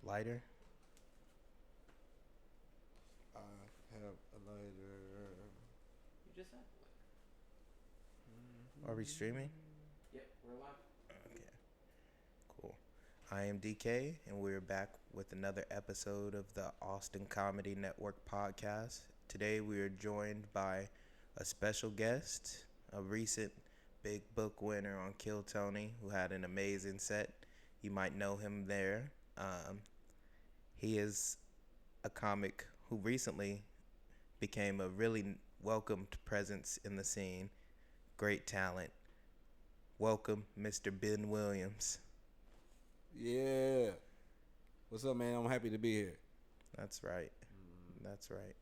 lighter? I have a lighter. You just said. Are we streaming? Yep, we're live. Okay, cool. I am DK, and we're back with another episode of the Austin Comedy Network podcast. Today, we are joined by a special guest, a recent big book winner on Kill Tony, who had an amazing set. You might know him there. He is a comic who recently became a really welcomed presence in the scene. Great talent. Welcome, Mr. Ben Williams. Yeah. What's up, man? I'm happy to be here. That's right. That's right.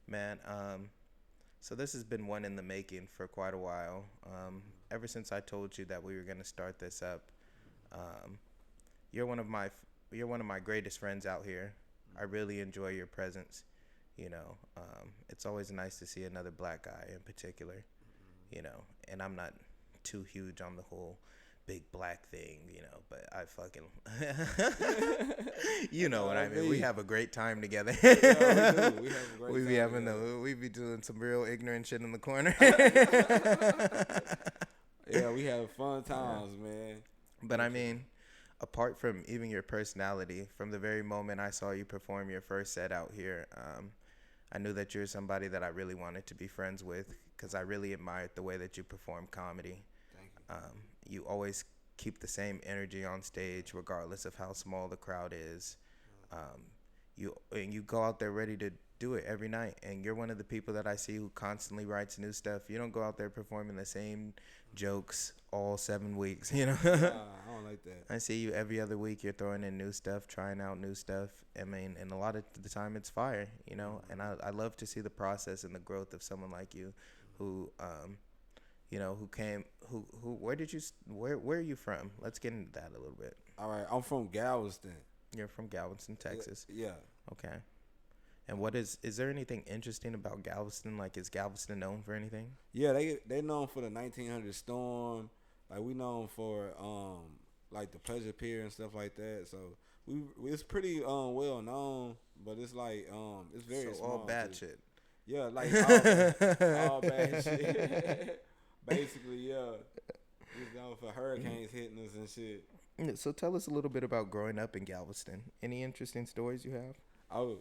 Man, so this has been one in the making for quite a while. Ever since I told you that we were going to start this up. Um, you're one of my greatest friends out here. I really enjoy your presence. It's always nice to see another black guy in particular. And I'm not too huge on the whole big black thing, but I fucking you know what I mean. We have a great time together. Yeah, we do. We have a great we time be having together. we be doing some real ignorant shit in the corner. Yeah, we have fun times, man. But I mean, apart from even your personality, from the very moment I saw you perform your first set out here, I knew that you're somebody that I really wanted to be friends with because I really admired the way that you perform comedy. Thank you. You always keep the same energy on stage, regardless of how small the crowd is. You go out there ready to do it every night, and you're one of the people that I see who constantly writes new stuff. You don't go out there performing the same jokes all 7 weeks. I don't like that. I see you every other week. You're throwing in new stuff, trying out new stuff. I mean, and a lot of the time it's fire, And I love to see the process and the growth of someone like you, who where are you from? Let's get into that a little bit. All right, I'm from Galveston. You're from Galveston, Texas. Yeah. Okay. And is there anything interesting about Galveston? Like, is Galveston known for anything? Yeah, they known for the 1900 storm. Like, we known for like the Pleasure Pier and stuff like that. So it's pretty well known, but it's like it's very so small. all bad too. shit. Yeah, like all bad shit. Basically, yeah. It's known for hurricanes hitting us and shit. So tell us a little bit about growing up in Galveston. Any interesting stories you have? Oh,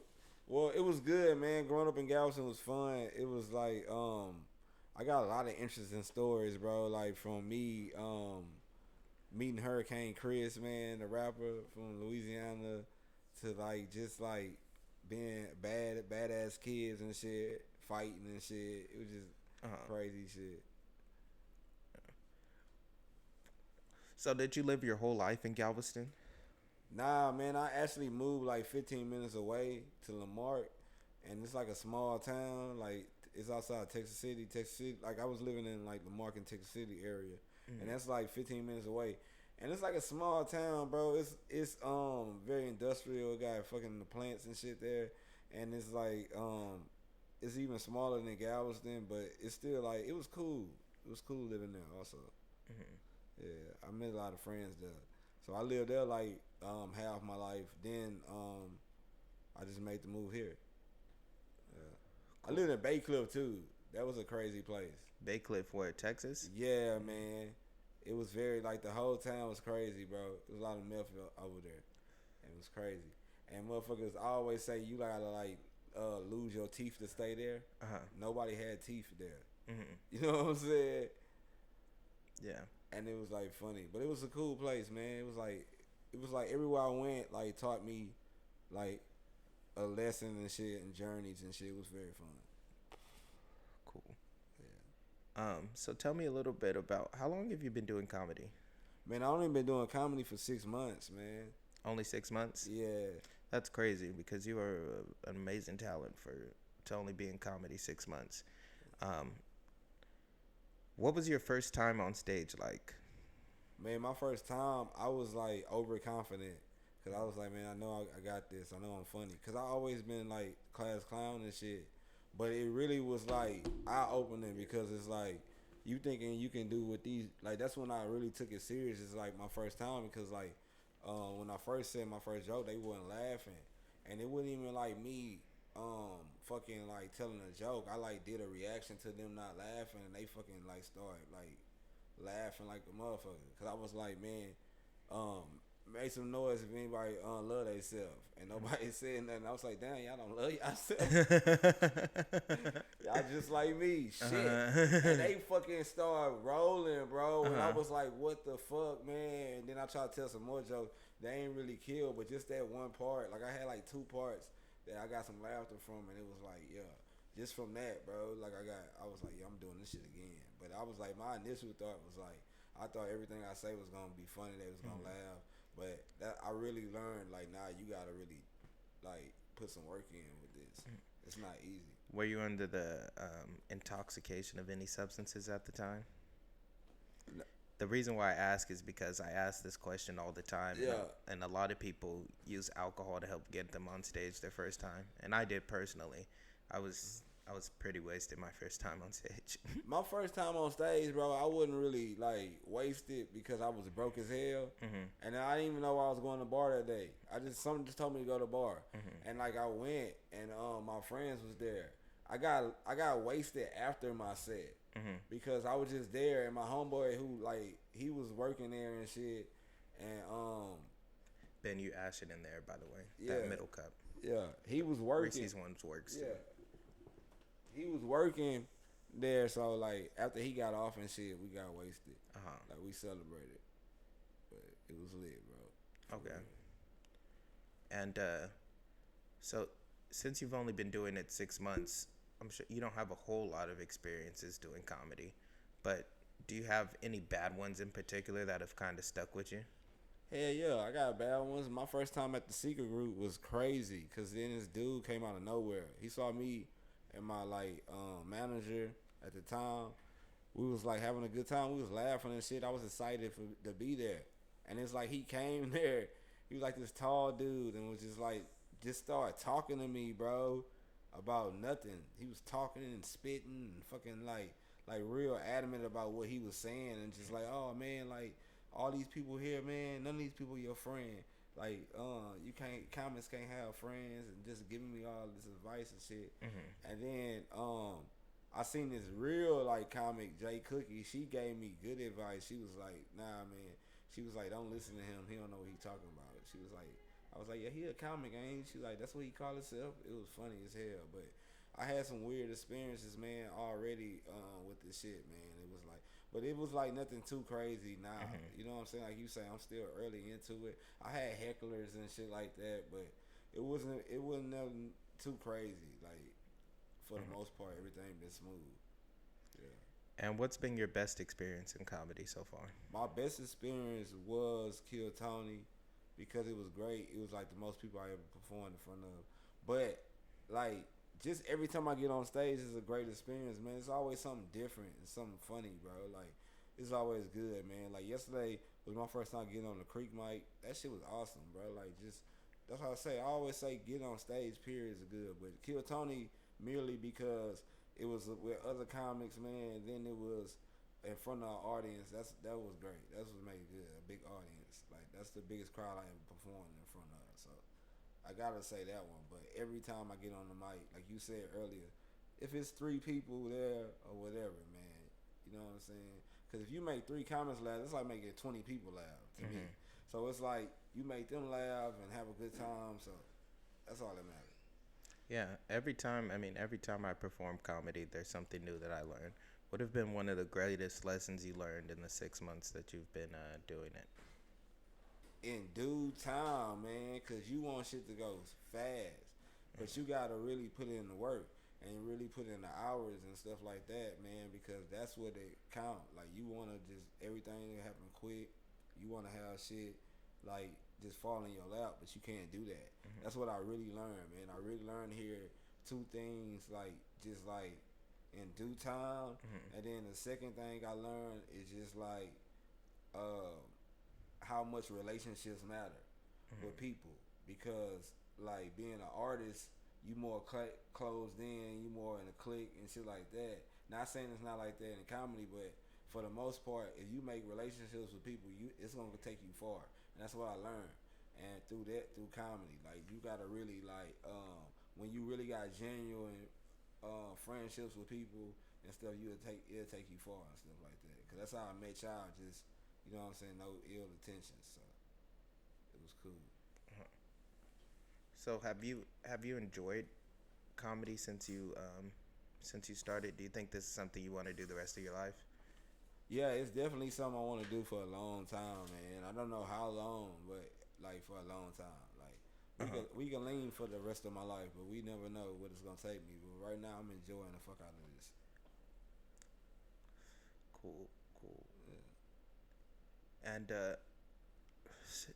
well, it was good, man. Growing up in Galveston was fun. It was like I got a lot of interesting stories, bro. Like from me meeting Hurricane Chris, man, the rapper from Louisiana, to like just like being badass kids and shit, fighting and shit. It was just crazy shit. So did you live your whole life in Galveston? Nah, man, I actually moved like 15 minutes away to Lamarck, and it's like a small town. Like, it's outside Texas City. Like, I was living in like Lamarck and Texas City area, and that's like 15 minutes away. And it's like a small town, bro. It's very industrial. It got fucking the plants and shit there, and it's like it's even smaller than Galveston, but it's still like it was cool. It was cool living there also. Yeah, I met a lot of friends there. So I lived there like half my life. Then I just made the move here. Yeah. Cool. I lived in Bay Cliff too. That was a crazy place. Bay Cliff, where, Texas? Yeah, man. It was very like the whole town was crazy, bro. There was a lot of meth over there. It was crazy. And motherfuckers always say you gotta like lose your teeth to stay there. Nobody had teeth there. You know what I'm saying? Yeah. And it was like funny, but it was a cool place, man. It was like everywhere I went, like taught me like a lesson and shit and journeys and shit. It was very fun. Cool. Yeah. So tell me a little bit about how long have you been doing comedy? Man, I only been doing comedy for 6 months, man. Only 6 months? Yeah. That's crazy because you are an amazing talent to only be in comedy 6 months. What was your first time on stage like? Man, my first time, I was like overconfident because I was like, man, I know I got this. I know I'm funny because I always been like class clown and shit. But it really was like eye opening because it's like you thinking you can do what these, like that's when I really took it serious. It's like my first time because like When I first said my first joke, they wasn't laughing, and it wasn't even like me, fucking like telling a joke. I like did a reaction to them not laughing, and they fucking like started like laughing like a motherfucker. Cause I was like, man, um, make some noise if anybody love themselves, and nobody said nothing. I was like, damn, y'all don't love yourself. Y'all just like me, shit. And they fucking started rolling, bro. And I was like, what the fuck, man? And then I tried to tell some more jokes. They ain't really killed, but just that one part. Like, I had like two parts that I got some laughter from, and it was like, yeah. Just from that, bro. Like, I was like, yeah, I'm doing this shit again. But I was like, my initial thought was like, I thought everything I say was gonna be funny. They was gonna laugh. But that I really learned, like, nah, you gotta really, like, put some work in with this. It's not easy. Were you under the intoxication of any substances at the time? The reason why I ask is because I ask this question all the time. Yeah. And a lot of people use alcohol to help get them on stage their first time. And I did personally. I was pretty wasted my first time on stage. My first time on stage, bro, I wasn't really like wasted because I was broke as hell, and I didn't even know I was going to the bar that day. Something just told me to go to the bar, and like I went, and my friends was there. I got wasted after my set because I was just there, and my homeboy who like he was working there and shit, and Ben, you ash it in there, by the way. Yeah. That middle cup. yeah, he was working. Reese's ones works. Yeah. He was working there, so like after he got off and shit, we got wasted. Like we celebrated, but it was lit, bro. Okay. And so since you've only been doing it 6 months, I'm sure you don't have a whole lot of experiences doing comedy, but do you have any bad ones in particular that have kind of stuck with you? Hell yeah, I got bad ones. My first time at the secret group was crazy, cause then this dude came out of nowhere. He saw me and my like manager at the time. We was like having a good time. We was laughing and shit. I was excited to be there, and it's like he came there. He was like this tall dude and was just started talking to me, bro, about nothing. He was talking and spitting and fucking like real adamant about what he was saying, and just like, oh man, like all these people here, man, none of these people your friend. Like, you comics can't have friends, and just giving me all this advice and shit. And then, I seen this real, like, comic, Jay Cookie. She gave me good advice. She was like, nah, man. She was like, don't listen to him. He don't know what he talking about. She was like, I was like, yeah, he a comic, ain't he? She was like, that's what he call himself. It was funny as hell, but I had some weird experiences, man, already, with this shit, man. It was like, but it was like nothing too crazy now. You know what I'm saying? Like you say, I'm still early into it. I had hecklers and shit like that, but it wasn't nothing too crazy. Like for the most part, everything been smooth. Yeah. And what's been your best experience in comedy so far? My best experience was Kill Tony because it was great. It was like the most people I ever performed in front of. But like just every time I get on stage is a great experience, man. It's always something different and something funny, bro. Like, it's always good, man. Like, yesterday was my first time getting on the Creek mic. That shit was awesome, bro. Like, just, that's what I say. I always say getting on stage, period, is good. But Kill Tony merely because it was with other comics, man. And then it was in front of our audience. That was great. That's what made it good. A big audience. Like, that's the biggest crowd I ever performed in front of. So, I gotta say that one, but every time I get on the mic, like you said earlier, if it's 3 people there or whatever, man, you know what I'm saying? Because if you make 3 comments laugh, it's like making 20 people laugh to me. So it's like you make them laugh and have a good time. So that's all that matters. Yeah, every time I perform comedy, there's something new that I learn. What have been one of the greatest lessons you learned in the 6 months that you've been doing it? In due time, man, because you want shit to go fast, but you gotta really put in the work and really put in the hours and stuff like that, man, because that's what it count. Like, you want to just everything to happen quick. You want to have shit like just fall in your lap, but you can't do that. That's what I really learned, man. I really learned here 2 things, like just like in due time, and then the second thing I learned is just like how much relationships matter with people, because like being an artist, you more closed in, you more in a clique and shit like that. Not saying it's not like that in comedy, but for the most part, if you make relationships with people, it's gonna take you far. and that's what I learned. And through comedy, like you gotta really like when you really got genuine friendships with people and stuff, it'll take you far and stuff like that. Cause that's how I met y'all. Just you know what I'm saying, no ill intentions. So it was cool. So have you enjoyed comedy since you started? Do you think this is something you want to do the rest of your life? Yeah, it's definitely something I want to do for a long time, man. I don't know how long, but like for a long time. Like we can lean for the rest of my life, but we never know what it's gonna take me. But right now, I'm enjoying the fuck out of this. Cool, cool. Yeah. And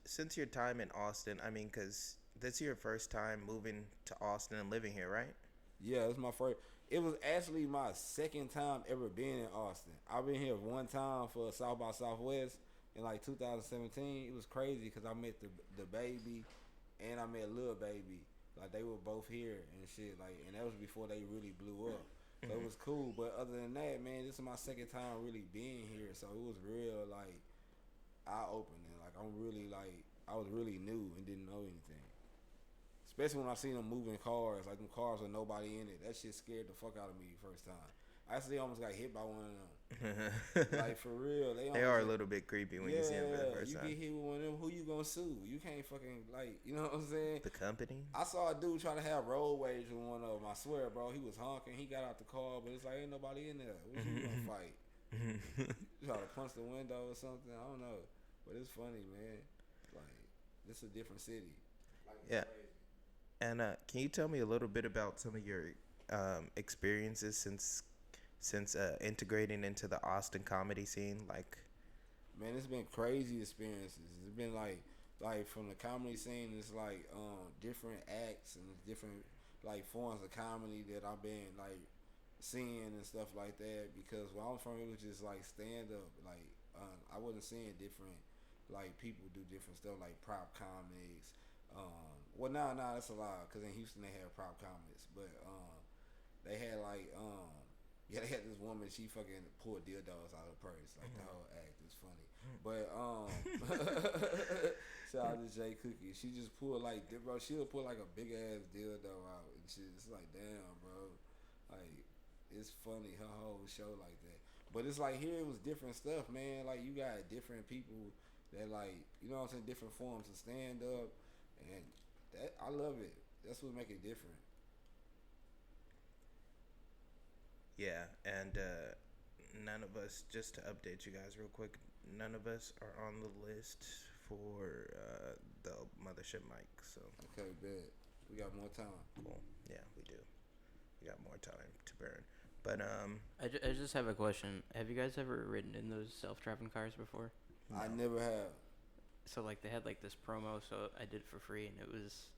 since your time in Austin, I mean, because this is your first time moving to Austin and living here, right? Yeah, it's my first. It was actually my second time ever being in Austin. I've been here one time for South by Southwest in like 2017. It was crazy because I met the baby, and I met Lil Baby. Like they were both here and shit. Like, and that was before they really blew up. So it was cool. But other than that, man, this is my second time really being here. So it was real like eye opening. Like I'm really like I was really new and didn't know anything. Especially when I seen them moving cars, like them cars with nobody in it. That shit scared the fuck out of me first time. I actually almost got hit by one of them. Like for real, They are a little bit creepy when you see them for the yeah, first you time. get hit with one of them. Who you gonna sue? You can't fucking like, you know what I'm saying? The company? I saw a dude try to have road rage with one of them. I swear, bro, he was honking. He got out the car, but it's like ain't nobody in there. What you gonna fight? You try to punch the window or something? I don't know, but it's funny, man. Like this is a different city. Like it's Yeah. crazy. And can you tell me a little bit about some of your experiences since integrating into the Austin comedy scene? Like, Man, it's been crazy experiences. It's been like from the comedy scene, it's like different acts and different like forms of comedy that I've been like seeing and stuff like that. Because where I'm from, it was just like stand up. Like I wasn't seeing different like people do different stuff like prop comics. Well, nah, that's a lie. Cause in Houston they had prop comics, but they had like yeah, they had this woman. She fucking pulled dildos out of her purse. Like the whole act is funny. But shout out to Jay Cookie. She just pulled like, bro. She'll pull like a big ass dildo out and shit. It's like, damn, bro. Like, it's funny her whole show like that. But it's like here it was different stuff, man. Like you got different people that like, you know what I'm saying, different forms of stand up, and that I love it. That's what make it different. yeah, and none of us, just to update you guys real quick, none of us are on the list for the mothership mic. So Okay, bet. We got more time. cool. Yeah, we do. We got more time to burn. But I just have a question. Have you guys ever ridden in those self-driving cars before? I no. never have. So like they had like this promo, so I did it for free, and it was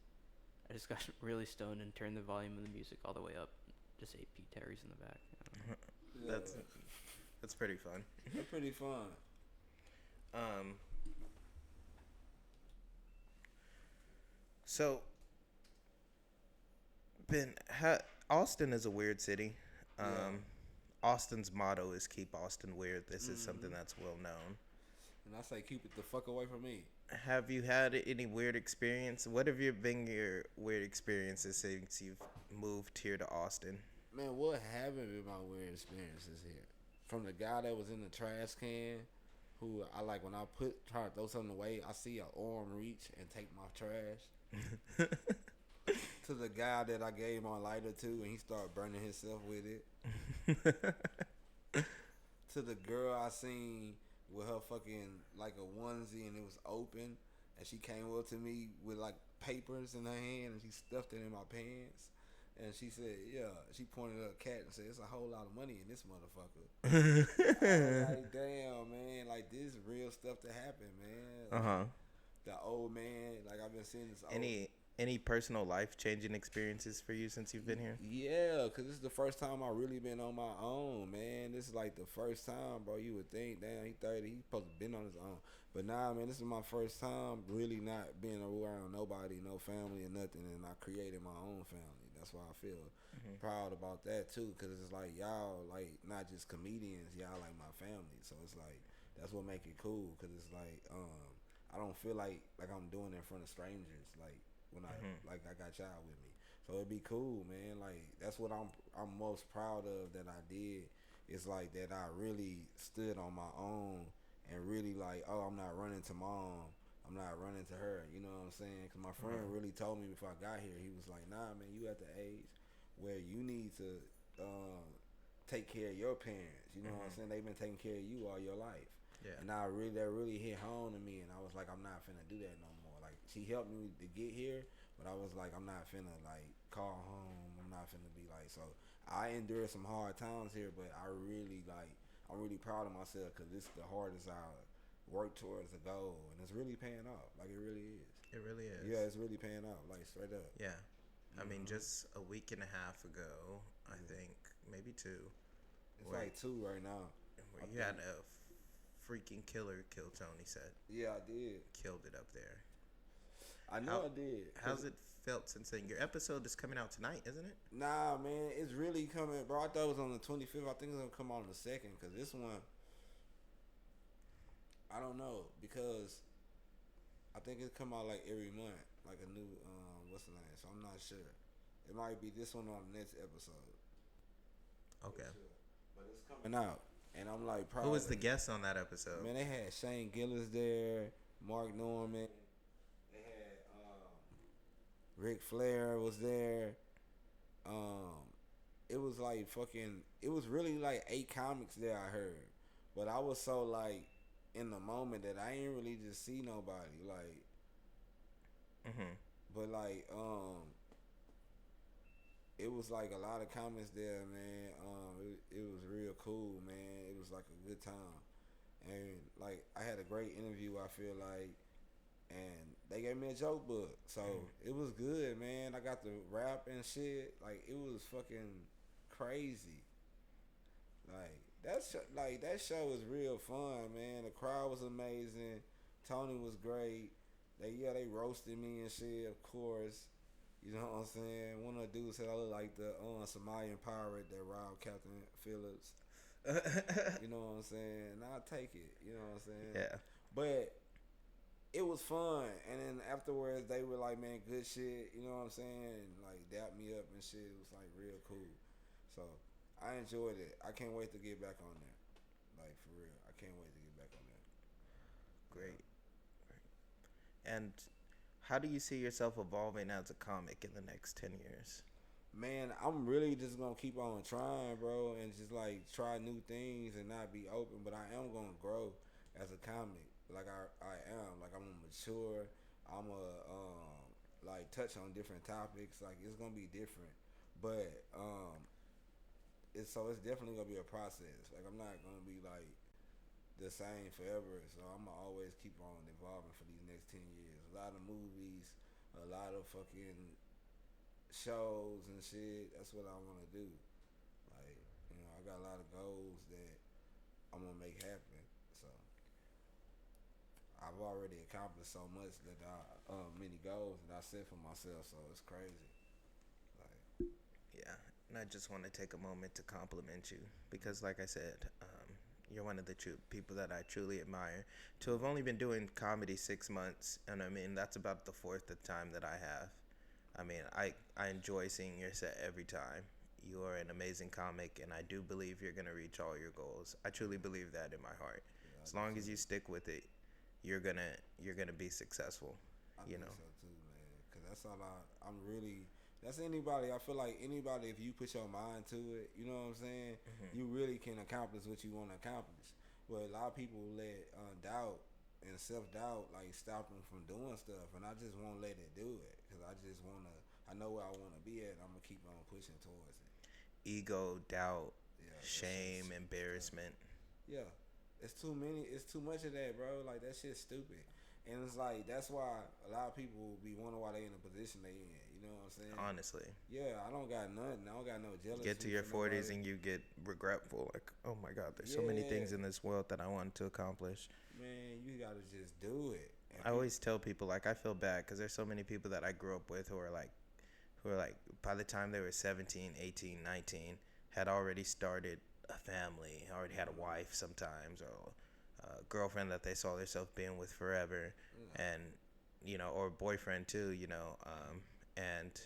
I just got really stoned and turned the volume of the music all the way up. Just ate Pete Terry's in the back. Yeah, That's that's pretty fun. that's pretty fun. Um, so Ben, Austin is a weird city. Um, Yeah. Austin's motto is "Keep Austin weird." This is something Mm-hmm. that's well known. And I say keep it the fuck away from me. Have you had any weird experience? What have been your weird experiences since you've moved here to Austin? Man, what haven't been my weird experiences here? From the guy that was in the trash can, who I like when I try to throw something away, I see an arm reach and take my trash. To the guy that I gave my lighter to and he started burning himself with it. To the girl I seen with her fucking like a onesie and it was open and she came up to me with like papers in her hand and she stuffed it in my pants. And she said, yeah, she pointed at her cat and said, it's a whole lot of money in this motherfucker. I was like, damn, man, like this real stuff to happen, man. Uh Like, huh. the old man, like I've been seeing this old. Any personal life changing experiences for you since you've been here? Yeah, because this is the first time I really been on my own, man. This is like the first time, bro. You would think, damn, he 30, he supposed to been on his own. But nah, man, this is my first time really not being around nobody, no family or nothing, and I created my own family. That's why I feel proud about that too, because it's like y'all like not just comedians, y'all like my family. So it's like that's what make it cool, because it's like I don't feel like I'm doing it in front of strangers. Like when I got y'all with me. So it'd be cool, man. Like that's what I'm most proud of that I did. It's like that I really stood on my own and really like, oh, I'm not running to mom. I'm not running to her. You know what I'm saying? Because my friend really told me before I got here, he was like, nah, man, you at the age where you need to take care of your parents. You know what I'm saying? They've been taking care of you all your life. Yeah. And that really hit home to me, and I was like, I'm not finna do that no more. Like she helped me to get here, but I was like, I'm not finna like call home. I'm not finna be like so. I endured some hard times here, but I'm really proud of myself because this is the hardest I work towards a goal, and it's really paying off. Like it really is. It really is. Yeah, it's really paying off. Like straight up. Yeah. I mean, just a week and a half ago, I think, maybe two, It's where, like two right now. where you had a freaking killer kill Tony set. Yeah, I did. Killed it up there. I know I did. How's it felt since then? Your episode is coming out tonight, isn't it? Nah, man, it's really coming, bro. I thought it was on the 25th. I think it's gonna come out on the 2nd, cause this one, I don't know, because I think it come out like every month, like a new what's the name? So I'm not sure. It might be this one on the next episode. Okay. But it's coming out, and I'm like proud. Who was of the it. guest on that episode? Man, they had Shane Gillis there, Mark Norman. They had Ric Flair was there. It was like fucking. It was really like 8 comics there. I heard, but I was so like in the moment that I ain't really just see nobody like. But like it was like a lot of comments there, man. It was real cool, man. It was like a good time, and like I had a great interview. I feel like, and they gave me a joke book, so it was good, man. I got to rap and shit. Like it was fucking crazy. That show was real fun, man. The crowd was amazing. Tony was great. They roasted me and shit, of course. You know what I'm saying? One of the dudes said I look like the Somalian pirate that robbed Captain Phillips. You know what I'm saying? And I'll take it. You know what I'm saying? Yeah. But it was fun. And then afterwards, they were like, man, good shit. You know what I'm saying? And like, dapped me up and shit. It was like real cool. So I enjoyed it. I can't wait to get back on there. Like, for real. I can't wait to get back on there. Great. And how do you see yourself evolving as a comic in the next 10 years? Man, I'm really just gonna keep on trying, bro, and just like try new things and not be open. But I am gonna grow as a comic. Like I am. Like I'm gonna mature. I'm gonna like touch on different topics. Like it's gonna be different, but it's definitely gonna be a process. Like I'm not gonna be like the same forever. So I'm gonna always keep on evolving for these next 10 years. A lot of movies, a lot of fucking shows and shit. That's what I want to do. Like, you know, I got a lot of goals that I'm gonna make happen. So I've already accomplished so much that many goals that I set for myself. So it's crazy. Like, Yeah. And I just want to take a moment to compliment you because, like I said, you're one of the people that I truly admire. To have only been doing comedy 6 months, and I mean, that's about the 4th time that I have. I mean, I enjoy seeing your set every time. You are an amazing comic, and I do believe you're going to reach all your goals. I truly believe that in my heart. yeah, As long as you stick with it, you're gonna be successful. I You think know. so too, man. Cause that's all I'm really. That's anybody. I feel like anybody, if you put your mind to it, you know what I'm saying. You really can accomplish what you want to accomplish. But a lot of people let doubt and self doubt like stop them from doing stuff, and I just won't let it do it. Cause I just wanna. I know where I wanna be at. I'm gonna keep on pushing towards it. Ego, doubt, Yeah, shame, embarrassment. yeah. It's too many. It's too much of that, bro. Like that shit's stupid. And it's like that's why a lot of people will be wondering why they in the position they in. You know what I'm saying? Honestly, Yeah, I don't got nothing. I don't got no jealousy. get to your for 40s nobody. and you get regretful. Like, oh my God, there's so many things Yeah. in this world that I want to accomplish. Man, you gotta just do it. And I always tell people, like, I feel bad because there's so many people that I grew up with who are like, by the time they were 17, 18, 19, had already started a family, already had a wife sometimes, or girlfriend that they saw themselves being with forever, Yeah. and or boyfriend too, and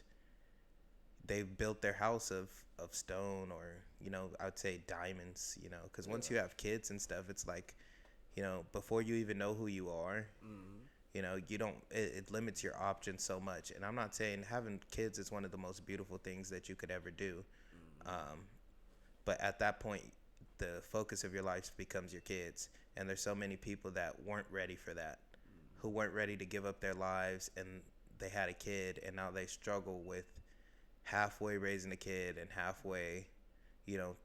they've built their house of stone, or I would say diamonds, because once you Yeah. have kids and stuff, it's like, before you even know who you are, Mm-hmm. you don't, it limits your options so much. And I'm not saying having kids is one of the most beautiful things that you could ever do, Mm-hmm. um, but at that point, the focus of your life becomes your kids. And there's so many people that weren't ready for that, who weren't ready to give up their lives, and they had a kid, and now they struggle with halfway raising a kid and halfway, you know,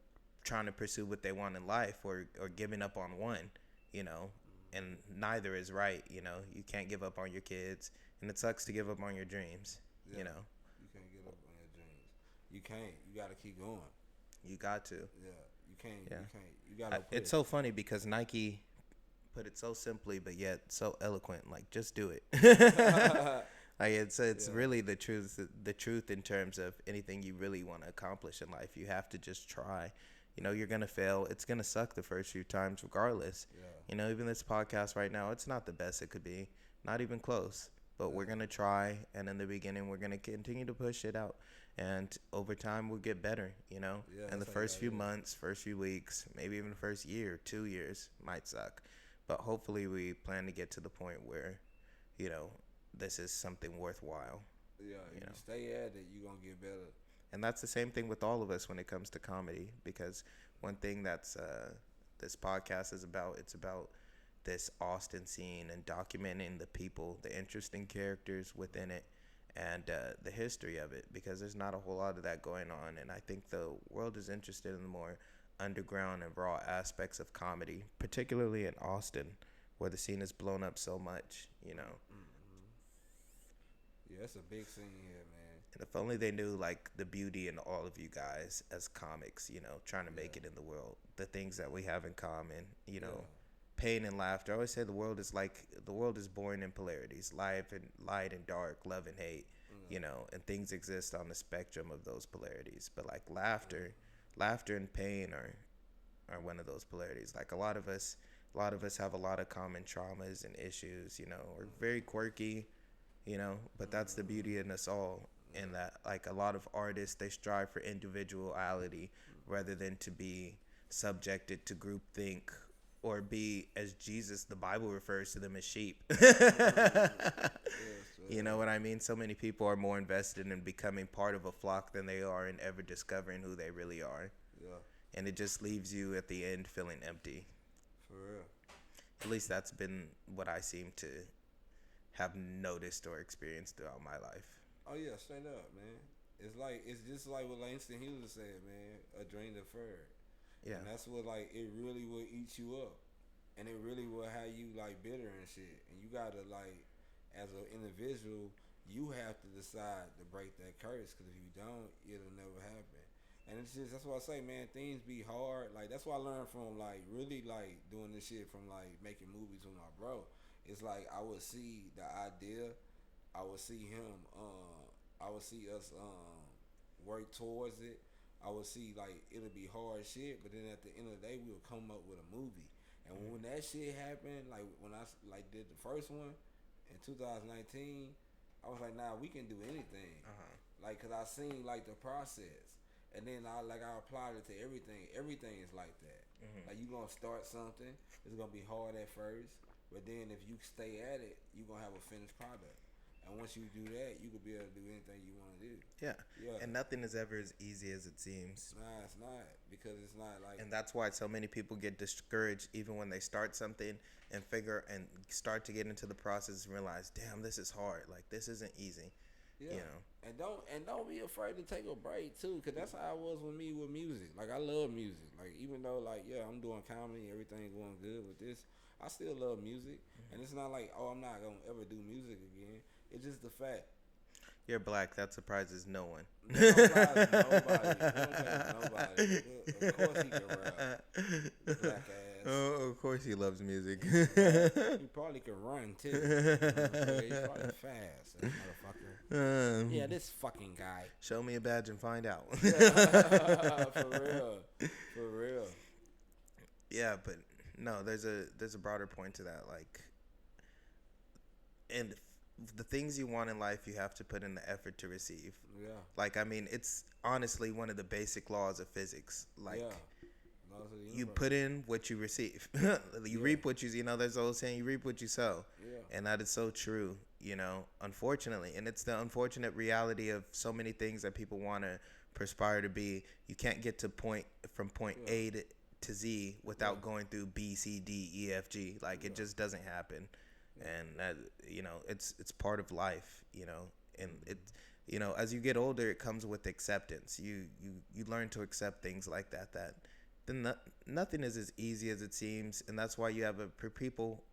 trying to pursue what they want in life, or giving up on one, you know, and neither is right. You can't give up on your kids, and it sucks to give up on your dreams, Yeah. You can't get up on your dreams. You can't. You gotta keep going. you got to. Yeah. You can't. Yeah. You can't. You gotta It's push. so funny because Nike put it so simply, but yet so eloquent. Like, just do it. Like, it's Yeah. really the truth in terms of anything you really want to accomplish in life. You have to just try. You're gonna fail. It's gonna suck the first few times, regardless. Yeah. Even this podcast right now, it's not the best it could be, not even close. But we're Yeah. gonna try, and in the beginning, we're gonna continue to push it out, and over time, we'll get better. Yeah. And the That's how you first gotta few do it. months, first few weeks, maybe even the first year, 2 years might suck, but hopefully, we plan to get to the point where, you know, this is something worthwhile. Yeah. You If know, you stay at it, you gonna get better. and that's the same thing with all of us when it comes to comedy, because one thing that's this podcast is about, it's about this Austin scene and documenting the people, the interesting characters within it, and the history of it, because there's not a whole lot of that going on. And I think the world is interested in the more underground and raw aspects of comedy, particularly in Austin, where the scene has blown up so much. Mm-hmm. Yeah, it's a big scene here, man. And if only they knew, like, the beauty in all of you guys as comics, trying to make Yeah. it in the world, the things that we have in common, Yeah. pain and laughter. I always say the world is born in polarities, light and dark, love and hate, Yeah. and things exist on the spectrum of those polarities. But like laughter and pain are one of those polarities. Like, a lot of us have a lot of common traumas and issues. We're very quirky, but that's the beauty in us all. In that, like, a lot of artists, they strive for individuality rather than to be subjected to groupthink, or be, as Jesus, the Bible refers to them as sheep. Yeah. You know what I mean? So many people are more invested in becoming part of a flock than they are in ever discovering who they really are. Yeah. And it just leaves you at the end feeling empty. For real. At least that's been what I seem to have noticed or experienced throughout my life. Oh yeah, straight up, man. It's just like what Langston Hughes said, man. A dream deferred. Yeah. And that's what, like, it really will eat you up, and it really will have you like bitter and shit. And you gotta, like, as an individual, you have to decide to break that curse. Because if you don't, it'll never happen. And it's just, that's why I say, man, things be hard. Like, that's what I learned from, like, really, like, doing this shit from, like, making movies with my bro. It's like I would see the idea, I would see him, I would see us work towards it. I would see, like, it'll be hard shit, but then at the end of the day, we would come up with a movie. And when that shit happened, like when I like did the first one in 2019, I was like, nah, we can do anything. Like, cause I seen, like, the process, and then I applied it to everything. Everything is like that. Like, you gonna start something, it's gonna be hard at first, but then if you stay at it, you gonna have a finished product. And once you do that, you could be able to do anything you want to do. Yeah. Yeah. And nothing is ever as easy as it seems. Nah, it's not, because it's not like. And that's why so many people get discouraged even when they start something and start to get into the process and realize, damn, this is hard. Like, this isn't easy. Yeah. And don't be afraid to take a break too, cause that's how it was with me with music. Like, I love music. Like, even though, like, yeah, I'm doing comedy, everything going good with this, I still love music. And it's not like, oh, I'm not gonna ever do music again. It's just the fact. You're black. That surprises no one. Nobody. Nobody. Of course he can rap. Black ass. Oh, of course he loves music. He probably can run too. He's probably fast, that motherfucker. Yeah, this fucking guy. Show me a badge and find out. For real. For real. Yeah, but no, there's a broader point to that. Like, and the things you want in life, you have to put in the effort to receive. Yeah. Like, I mean, it's honestly one of the basic laws of physics. Like, Yeah. Laws of the you universe. put in what you receive. You Yeah. reap what you know. There's the old saying, you reap what you sow, Yeah. and that is so true. Unfortunately, and it's the unfortunate reality of so many things that people want to perspire to be. You can't get to point Yeah. A to Z without Yeah. going through B, C, D, E, F, G. Like, it Yeah. just doesn't happen, Yeah. and that it's part of life. And it as you get older, it comes with acceptance. You learn to accept things like that. Then nothing is as easy as it seems, and that's why you have people,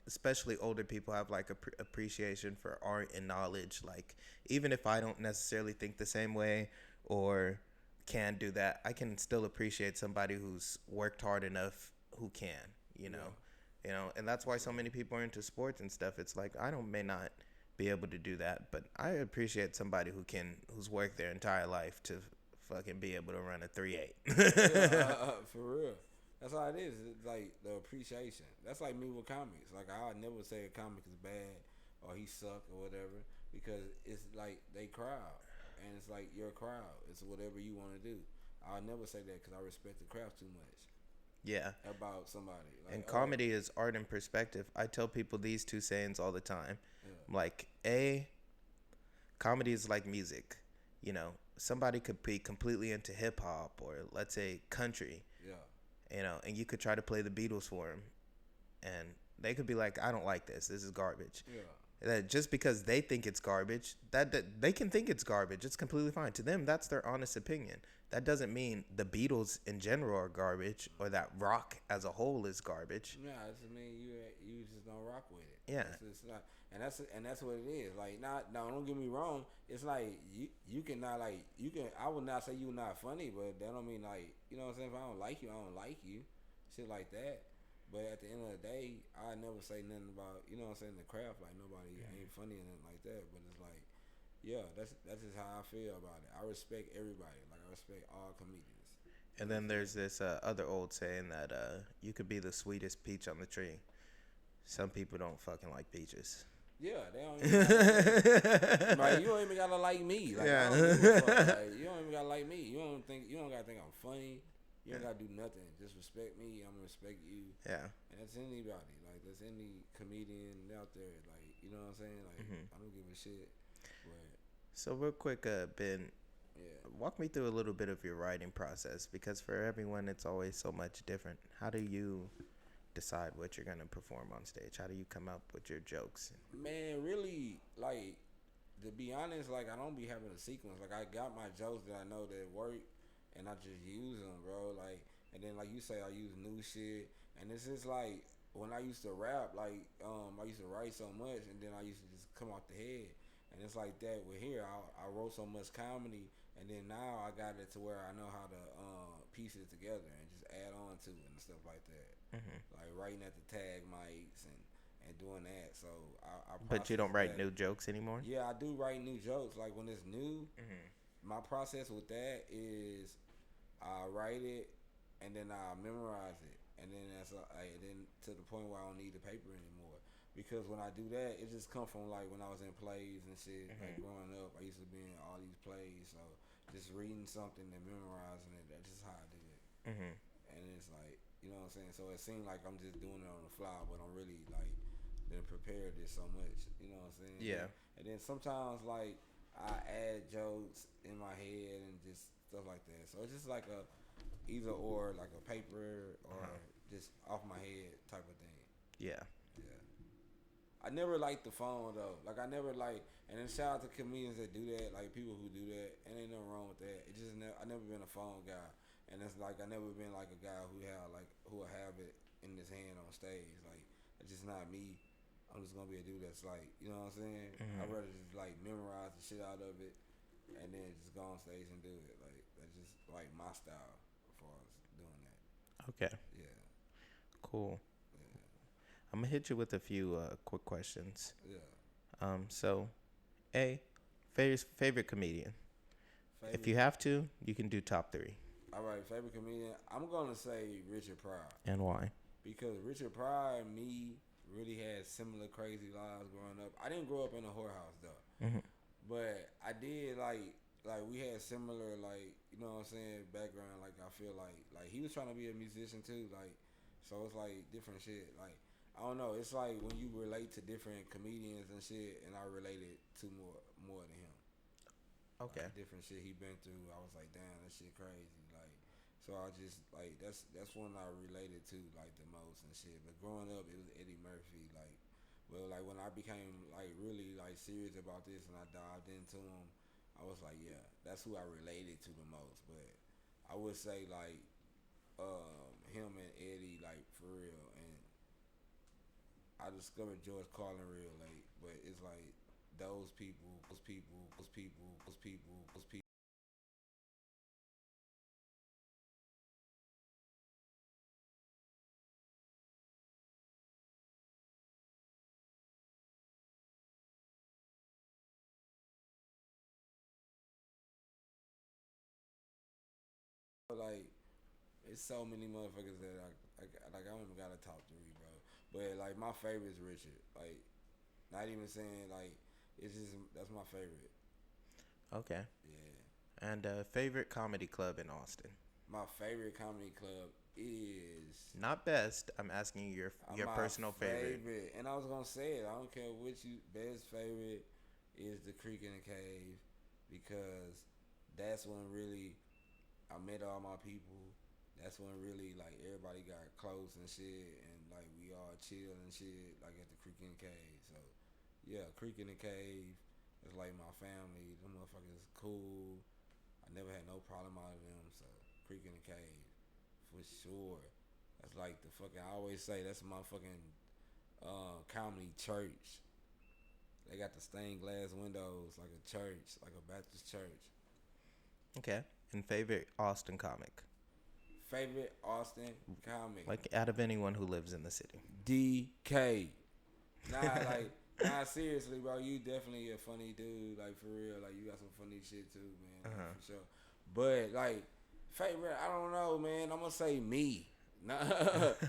especially older people, have like appreciation for art and knowledge. Like, even if I don't necessarily think the same way or can do that, I can still appreciate somebody who's worked hard enough who can. You know, and that's why so many people are into sports and stuff. It's like I don't may not be able to do that, but I appreciate somebody who's worked their entire life to fucking be able to run a 3.8. Yeah, for real. That's how it is. It's like the appreciation. That's like me with comics. Like I never say a comic is bad or he suck or whatever because it's like they crowd and it's like your crowd. It's whatever you want to do. I'll never say that because I respect the craft too much Yeah. about somebody. Like, And comedy is art and perspective. I tell people these two sayings all the time. Yeah. I'm like, comedy is like music. Somebody could be completely into hip hop or let's say country. Yeah. And you could try to play the Beatles for them, and they could be like, I don't like this. This is garbage. Yeah. That just because they think it's garbage, that they can think it's garbage. It's completely fine. To them, that's their honest opinion. That doesn't mean the Beatles in general are garbage or that rock as a whole is garbage. Yeah, it just mean you just don't rock with it. Yeah. It's not, and that's what it is. Like, now don't get me wrong. It's like you can not like you can. I would not say you're not funny, but that don't mean like you know what I'm saying. If I don't like you, I don't like you, shit like that. But at the end of the day, I never say nothing about you know what I'm saying the craft. Like nobody ain't funny or nothing like that. But it's like, yeah, that's just how I feel about it. I respect everybody. Like I respect all comedians. And then there's this other old saying that you could be the sweetest peach on the tree. Some people don't fucking like peaches. Yeah, they don't even gotta, like, you don't even gotta like me. Like, Yeah. I don't give a fuck. Like, you don't even gotta like me. You don't gotta think I'm funny. You don't gotta do nothing. Just respect me. I'm gonna respect you. Yeah. And that's anybody. Like that's any comedian out there. Like you know what I'm saying. Like I don't give a shit. But So real quick, Ben, yeah. walk me through a little bit of your writing process because for everyone it's always so much different. How do you decide what you're gonna perform on stage? How do you come up with your jokes? Man, really, like, to be honest, like, I don't be having a sequence. Like, I got my jokes that I know that work, and I just use them, bro. Like, and then, like you say, I use new shit. And it's just like, when I used to rap, like, I used to write so much, and then I used to just come off the head. And it's like that with here. I wrote so much comedy, and then now I got it to where I know how to piece it together and just add on to it and stuff like that. Like writing at the tag mics and doing that. So I But you don't write that. new jokes anymore? Yeah, I do write new jokes. Like when it's new, my process with that is I write it and then I memorize it, and then then to the point where I don't need the paper anymore. Because when I do that, it just come from like when I was in plays and shit. Like growing up, I used to be in all these plays, so just reading something and memorizing it. That's just how I do it. And it's like, you know what I'm saying? So it seemed like I'm just doing it on the fly, but I'm really like been prepared this so much. You know what I'm saying? Yeah. And then sometimes like I add jokes in my head and just stuff like that. So it's just like a either or, like a paper or just off my head type of thing. Yeah. Yeah. I never liked the phone though. Like I never like, and then shout out to comedians that do that, like people who do that, and ain't nothing wrong with that. It just I never been a phone guy, and it's like I never been like a guy who will have it in his hand on stage. Like it's just not me. I'm just gonna be a dude that's like, you know what I'm saying? I'd rather just like memorize the shit out of it, and then just go on stage and do it. Like that's just like my style as far as doing that. Okay. Yeah. Cool. I'm gonna hit you with a few quick questions. Yeah. So, favorite comedian. If you have to, you can do top 3. All right, favorite comedian. I'm gonna say Richard Pryor. And why? because Richard Pryor and me really had similar crazy lives growing up. I didn't grow up in a whorehouse though, Mm-hmm. but I did like we had similar like you know what I'm saying background. Like I feel like he was trying to be a musician too. Like so it's like different shit. Like I don't know. It's like when you relate to different comedians and shit, and I related to more than him. Okay. Like different shit he been through. I was like, damn, that shit crazy. Like, so I just like that's one I related to like the most and shit. But growing up, it was Eddie Murphy. Like, well, like when I became like really like serious about this and I dived into him, I was like, yeah, that's who I related to the most. But I would say like him and Eddie like for real. And I discovered George Carlin real late, but it's like those people. Like it's so many motherfuckers that I don't even got a top three, bro. But like my favorite is Richard. Like not even saying like it's just that's my favorite. Okay. Yeah. And favorite comedy club in Austin? My favorite comedy club is Not best. I'm asking you your my personal favorite. favorite, and I was gonna say it. I don't care which you best favorite is the Creek in the Cave because that's when really I met all my people. That's when really like everybody got close and shit, and like we all chill and shit, like at the Creek in the Cave. So yeah, Creek in the Cave is like my family. Them motherfuckers cool. I never had no problem out of them. So Creek in the Cave for sure. That's like the fucking. I always say that's my fucking comedy church. They got the stained glass windows like a church, like a Baptist church. Okay. And favorite Austin comic? Favorite Austin comic. Like out of anyone who lives in the city. DK. Nah, like, nah, seriously, bro. You definitely a funny dude. Like, for real. Like, you got some funny shit, too, man. Like, Uh-huh. for sure. But, like, favorite, I don't know, man. I'm going to say me. Nah,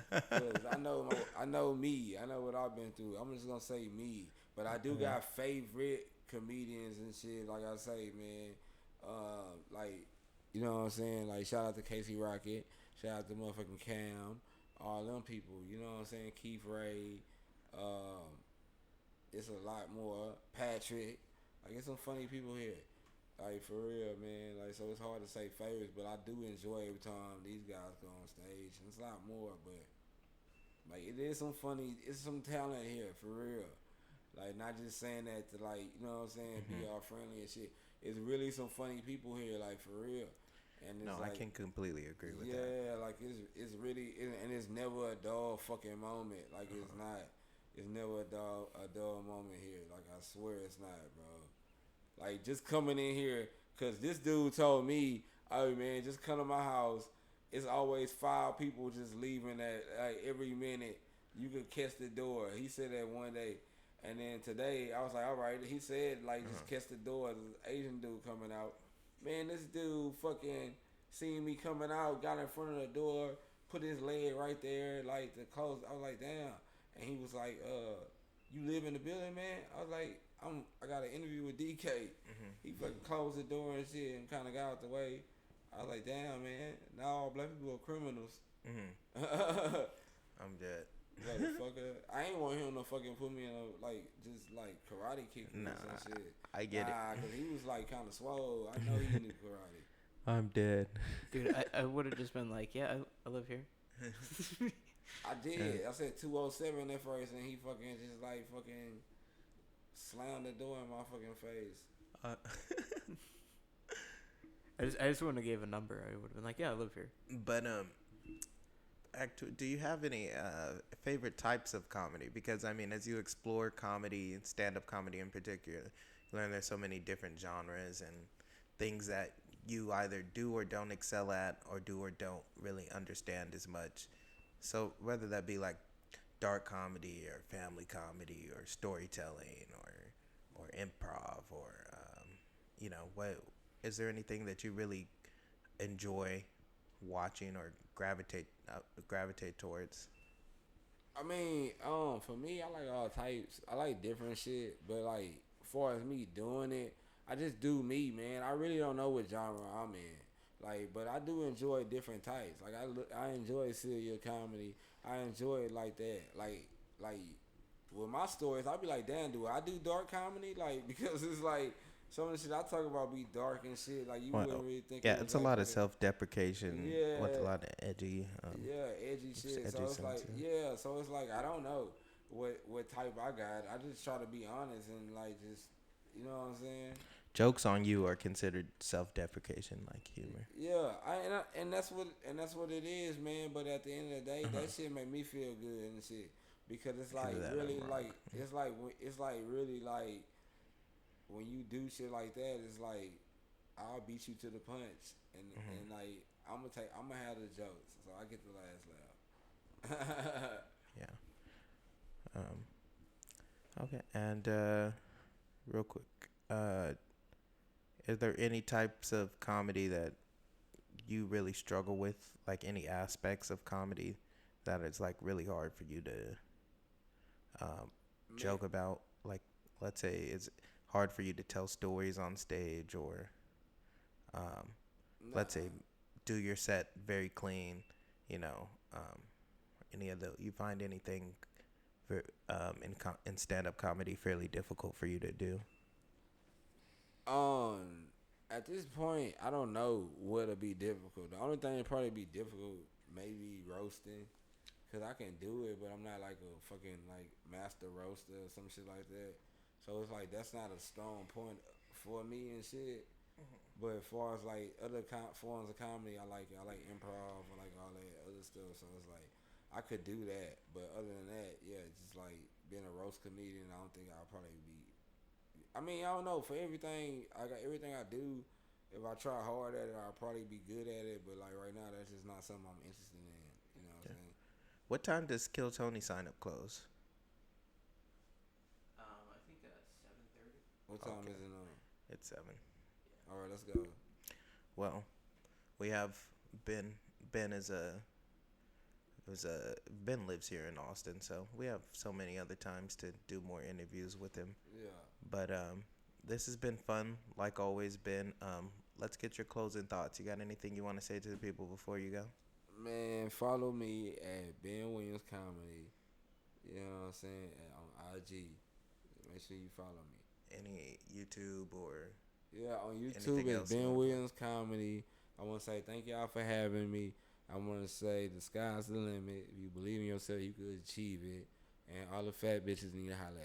because I know me. I know what I've been through. I'm just going to say me. But I do Uh-huh. got favorite comedians and shit. Like I say, man. Like, you know what I'm saying? Like, shout out to Casey Rocket. Shout out to motherfucking Cam. All them people. You know what I'm saying? Keith Ray. Um, it's a lot more. Patrick. Like, it's some funny people here. Like, for real, man. Like, so it's hard to say favorites, but I do enjoy every time these guys go on stage. And it's a lot more, but, like, it is some funny, it's some talent here, for real. Like, not just saying that to, like, you know what I'm saying, be Hmm. all friendly and shit. It's really some funny people here, like, for real. And No, it's I like, can completely agree with that. yeah, like it's really and it's never a dull fucking moment. Like it's Uh-huh. not. It's never a dull moment here. Like I swear it's not, bro. Like just coming in here, cause this dude told me, "Oh man, just come to my house. It's always 5 people just leaving at like every minute. You could catch the door." He said that one day, and then today I was like, "All right." He said like Uh-huh. just catch the door. This Asian dude coming out. Man, this dude fucking seen me coming out, got in front of the door, put his leg right there, like to close. I was like, "Damn," and he was like, "You live in the building, man?" I was like, I got an interview with DK. Hmm. He fucking closed the door and shit and kind of got out the way. I was like, damn, man. Now all black people are criminals. Hmm. Motherfucker. I'm dead. I ain't want him to fucking put me in a, like, just like karate kick me Nah, or some shit. I get it. Nah, because he was like kind of swole. I know he knew karate. I'm dead. Dude, I would have just been like, yeah, I live here. I did. I said 207 at first and he fucking just like fucking slammed the door in my fucking face. Uh, I just wouldn't have gave a number. I would have been like, yeah, I live here. but do you have any favorite types of comedy? Because I mean, as you explore comedy, stand-up comedy in particular, you learn there's so many different genres and things that you either do or don't excel at, or do or don't really understand as much. So whether that be like dark comedy or family comedy or storytelling or improv or what is there anything that you really enjoy watching or gravitate towards? I mean, for me, I like all types. I like different shit, but like, as far as me doing it, I just do me, man. I really don't know what genre I'm in. Like, but I do enjoy different types. Like, I enjoy serial comedy. I enjoy it like that. Like with my stories, I be like, damn, do I do dark comedy? Like, because it's like some of the shit I talk about be dark and shit. Like, you wouldn't Well, really think it yeah, was it's a like lot of fucking, self-deprecation with a yeah, lot of edgy, yeah, edgy shit. edgy So it's like, sense. yeah, so it's like I don't know what type I got. I just try to be honest and like just, you know what I'm saying? Jokes on you are considered self-deprecation, like humor. Yeah, and that's what it is, man. But at the end of the day, Uh-huh. that shit make me feel good and shit because it's Because like of that, really I'm wrong. like it's like really like when you do shit like that, it's like I'll beat you to the punch and Hmm. like I'm gonna have the jokes, so I get the last laugh. Yeah. Um, okay. And real quick, uh, is there any types of comedy that you really struggle with? Like any aspects of comedy that it's like really hard for you to um, Man, joke about? Like, let's say it's hard for you to tell stories on stage, or um, let's nah. say do your set very clean. You know, any of the you find anything in stand up comedy fairly difficult for you to do? Um, at this point, I don't know what'll be difficult. The only thing that probably be difficult, maybe roasting, cause I can do it, but I'm not like a fucking like master roaster or some shit like that. So it's like that's not a strong point for me and shit. But as far as like other forms of comedy, I like improv, I like all that other stuff. So it's like I could do that, but other than that, yeah, just like being a roast comedian, I don't think I'll probably be. I mean, I don't know. For everything, I got everything I do. If I try hard at it, I'll probably be good at it. But like right now, that's just not something I'm interested in. You know what I'm Yeah. saying? What time does Kill Tony sign up close? I think 7:30. What time Okay, is it on? it's 7. All right, let's go. Well, we have Ben. Ben is a was a Ben lives here in Austin, so we have so many other times to do more interviews with him. Yeah, But this has been fun, like always. Ben, let's get your closing thoughts. You got anything you want to say to the people before you go? man. Follow me at Ben Williams Comedy. You know what I'm saying? On IG. Make sure you follow me. Any YouTube or Yeah, on YouTube anything it's else you Ben want to plug? Williams Comedy. I want to say thank y'all for having me. I want to say the sky's the limit. If you believe in yourself, you could achieve it. And all the fat bitches need to holler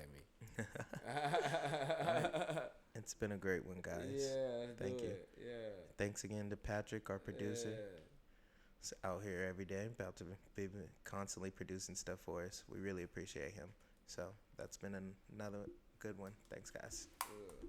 All right. at me. It's been a great one, guys. Yeah, let's do Thank you. it. Yeah. Thanks again to Patrick, our producer. Yeah. He's out here every day, about to be constantly producing stuff for us. We really appreciate him. So that's been another good one. Thanks, guys. Yeah.